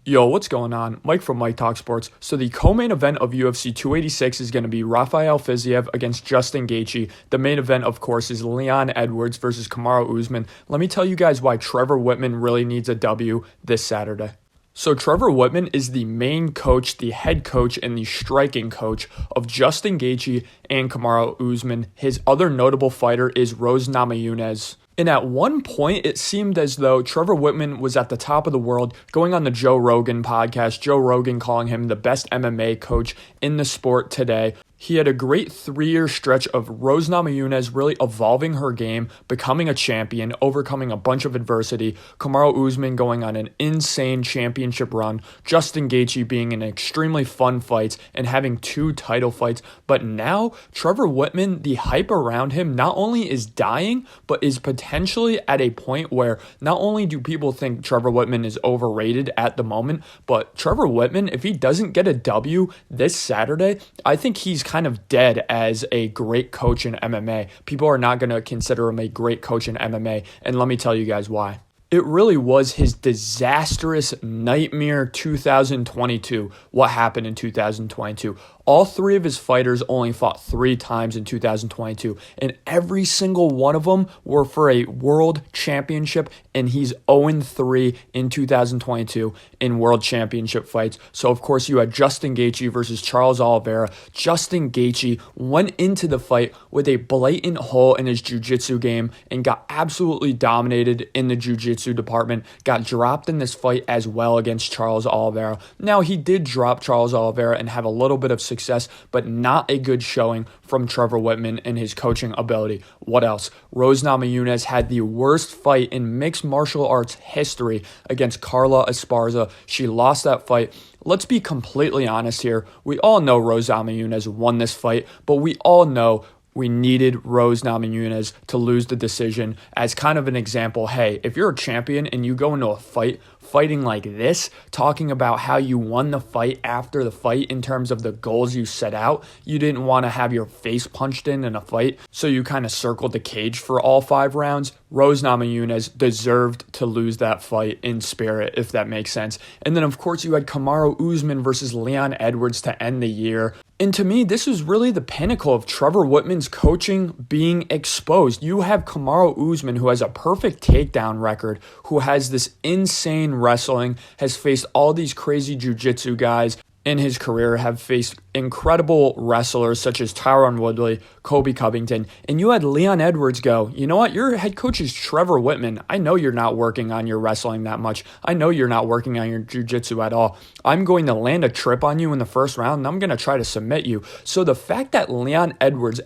Yo, what's going on? Mike from Mike Talk Sports. So the co-main event of UFC 286 is going to be Rafael Fiziev against Justin Gaethje. The main event, of course, is Leon Edwards versus Kamaru Usman. Let me tell you guys why Trevor Wittman really needs a W this Saturday. So Trevor Wittman is the main coach, the head coach, and the striking coach of Justin Gaethje and Kamaru Usman. His other notable fighter is Rose Namajunas. And at one point, it seemed as though Trevor Wittman was at the top of the world, going on the Joe Rogan podcast, Joe Rogan calling him the best MMA coach in the sport today. He had a great 3-year stretch of Rose Namajunas really evolving her game, becoming a champion, overcoming a bunch of adversity, Kamaru Usman going on an insane championship run, Justin Gaethje being in extremely fun fights and having 2 title fights. But now, Trevor Wittman, the hype around him not only is dying, but is potentially at a point where not only do people think Trevor Wittman is overrated at the moment, but Trevor Wittman, if he doesn't get a W this Saturday, I think he's kind of dead as a great coach in MMA. People are not going to consider him a great coach in MMA, and let me tell you guys why. It really was his disastrous nightmare 2022, what happened in 2022. All 3 of his fighters only fought 3 times in 2022, and every single one of them were for a world championship, and he's 0-3 in 2022 in world championship fights. So, of course, you had Justin Gaethje versus Charles Olivera. Justin Gaethje went into the fight with a blatant hole in his jiu-jitsu game and got absolutely dominated in the jiu-jitsu department, got dropped in this fight as well against Charles Olivera. Now, he did drop Charles Olivera and have a little bit of success, but not a good showing from Trevor Wittman and his coaching ability. What else? Rose Namajunas had the worst fight in mixed martial arts history against Carla Esparza. She lost that fight. Let's be completely honest here. We all know Rose Namajunas won this fight, but we all know we needed Rose Namajunas to lose the decision as kind of an example. Hey, if you're a champion and you go into a fight fighting like this, talking about how you won the fight after the fight in terms of the goals you set out, you didn't want to have your face punched in a fight, so you kind of circled the cage for all 5 rounds. Rose Namajunas deserved to lose that fight in spirit, if that makes sense. And then, of course, you had Kamaru Usman versus Leon Edwards to end the year. And to me, this is really the pinnacle of Trevor Wittman's coaching being exposed. You have Kamaru Usman, who has a perfect takedown record, who has this insane wrestling, has faced all these crazy jiu-jitsu guys in his career, have faced incredible wrestlers such as Tyron Woodley, Kobe Covington, and you had Leon Edwards go, you know what, your head coach is Trevor Wittman. I know you're not working on your wrestling that much. I know you're not working on your jiu-jitsu at all. I'm going to land a trip on you in the first round, and I'm going to try to submit you. So the fact that Leon Edwards'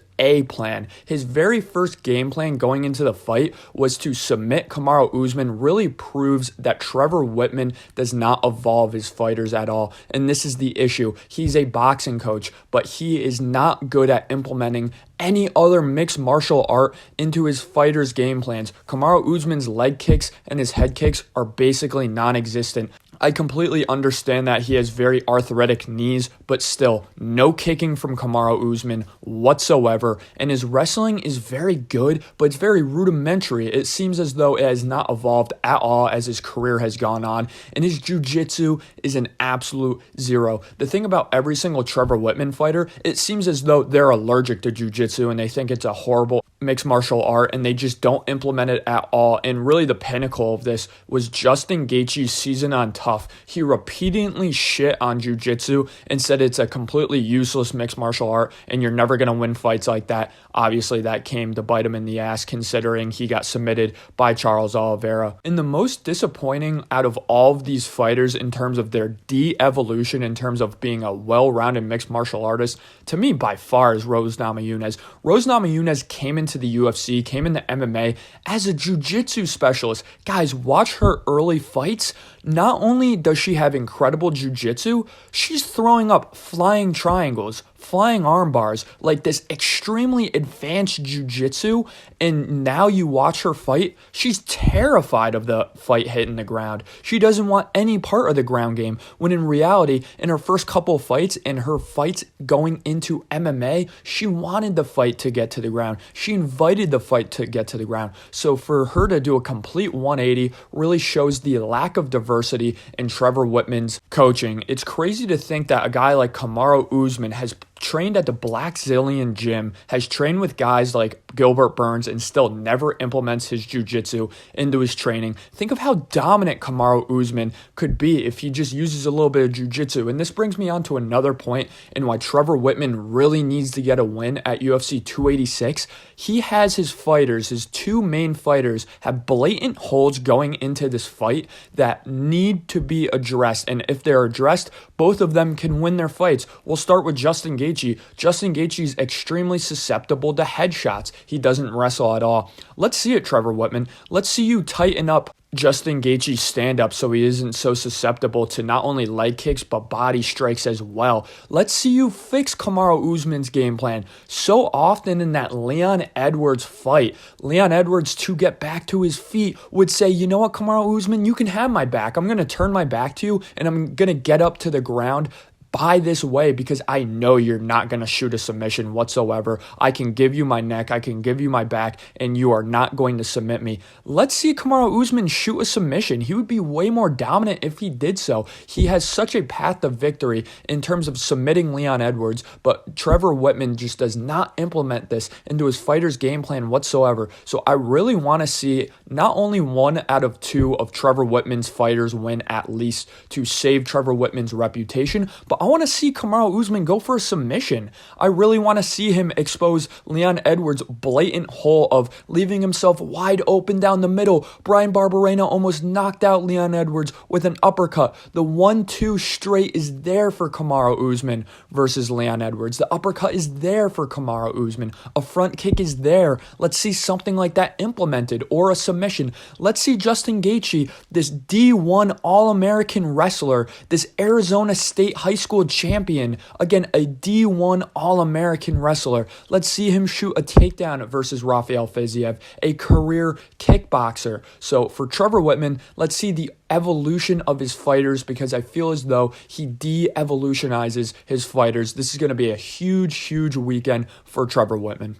plan, his very first game plan going into the fight was to submit Kamaru Usman, really proves that Trevor Wittman does not evolve his fighters at all. And this is the issue. He's a boxing coach, but he is not good at implementing any other mixed martial art into his fighters' game plans. Kamaru Usman's leg kicks and his head kicks are basically non-existent. I completely understand that he has very arthritic knees, but still, no kicking from Kamaru Usman whatsoever, and his wrestling is very good, but it's very rudimentary. It seems as though it has not evolved at all as his career has gone on, and his jiu-jitsu is an absolute 0. The thing about every single Trevor Wittman fighter, it seems as though they're allergic to jiu-jitsu, and they think it's a horrible mixed martial art, and they just don't implement it at all. And really the pinnacle of this was Justin Gaethje's season on Tough. He repeatedly shit on jiu-jitsu and said it's a completely useless mixed martial art and you're never going to win fights like that. Obviously that came to bite him in the ass, considering he got submitted by Charles Olivera. And the most disappointing out of all of these fighters in terms of their de-evolution, in terms of being a well-rounded mixed martial artist, to me by far is Rose Namajunas. Rose Namajunas came into the UFC, came into MMA as a jiu-jitsu specialist. Guys, watch her early fights. Not only does she have incredible jiu-jitsu, she's throwing up flying triangles, flying arm bars, like this extremely advanced jiu-jitsu, and now you watch her fight, she's terrified of the fight hitting the ground. She doesn't want any part of the ground game, when in reality, in her first couple of fights and her fights going into MMA, she wanted the fight to get to the ground. She invited the fight to get to the ground. So for her to do a complete 180 really shows the lack of diversity in Trevor Wittman's coaching. It's crazy to think that a guy like Kamaru Usman has trained at the Black Zillion gym, has trained with guys like Gilbert Burns, and still never implements his jiu-jitsu into his training. Think of how dominant Kamaru Usman could be if he just uses a little bit of jiu-jitsu. And this brings me on to another point in why Trevor Wittman really needs to get a win at UFC 286. He has his fighters, his two main fighters, have blatant holds going into this fight that need to be addressed. And if they're addressed, both of them can win their fights. We'll start with Justin Gaethje. Justin Gaethje is extremely susceptible to headshots. He doesn't wrestle at all. Let's see it, Trevor Wittman. Let's see you tighten up Justin Gaethje's stand-up so he isn't so susceptible to not only leg kicks but body strikes as well. Let's see you fix Kamaru Usman's game plan. So often in that Leon Edwards fight, Leon Edwards, to get back to his feet, would say, you know what, Kamaru Usman, you can have my back. I'm going to turn my back to you and I'm going to get up to the ground by this way because I know you're not going to shoot a submission whatsoever. I can give you my neck, I can give you my back, and you are not going to submit me. Let's see Kamaru Usman shoot a submission. He would be way more dominant if he did so. He has such a path to victory in terms of submitting Leon Edwards, but Trevor Wittman just does not implement this into his fighter's game plan whatsoever. So I really want to see not only 1 out of 2 of Trevor Wittman's fighters win at least to save Trevor Wittman's reputation, but I want to see Kamaru Usman go for a submission. I really want to see him expose Leon Edwards' blatant hole of leaving himself wide open down the middle. Brian Barberena almost knocked out Leon Edwards with an uppercut. The 1-2 straight is there for Kamaru Usman versus Leon Edwards. The uppercut is there for Kamaru Usman. A front kick is there. Let's see something like that implemented, or a submission. Let's see Justin Gaethje, this D1 All American wrestler, this Arizona State high school champion, again, a D1 All-American wrestler. Let's see him shoot a takedown versus Rafael Fiziev, a career kickboxer. So for Trevor Wittman, let's see the evolution of his fighters, because I feel as though he de-evolutionizes his fighters. This is going to be a huge, huge weekend for Trevor Wittman.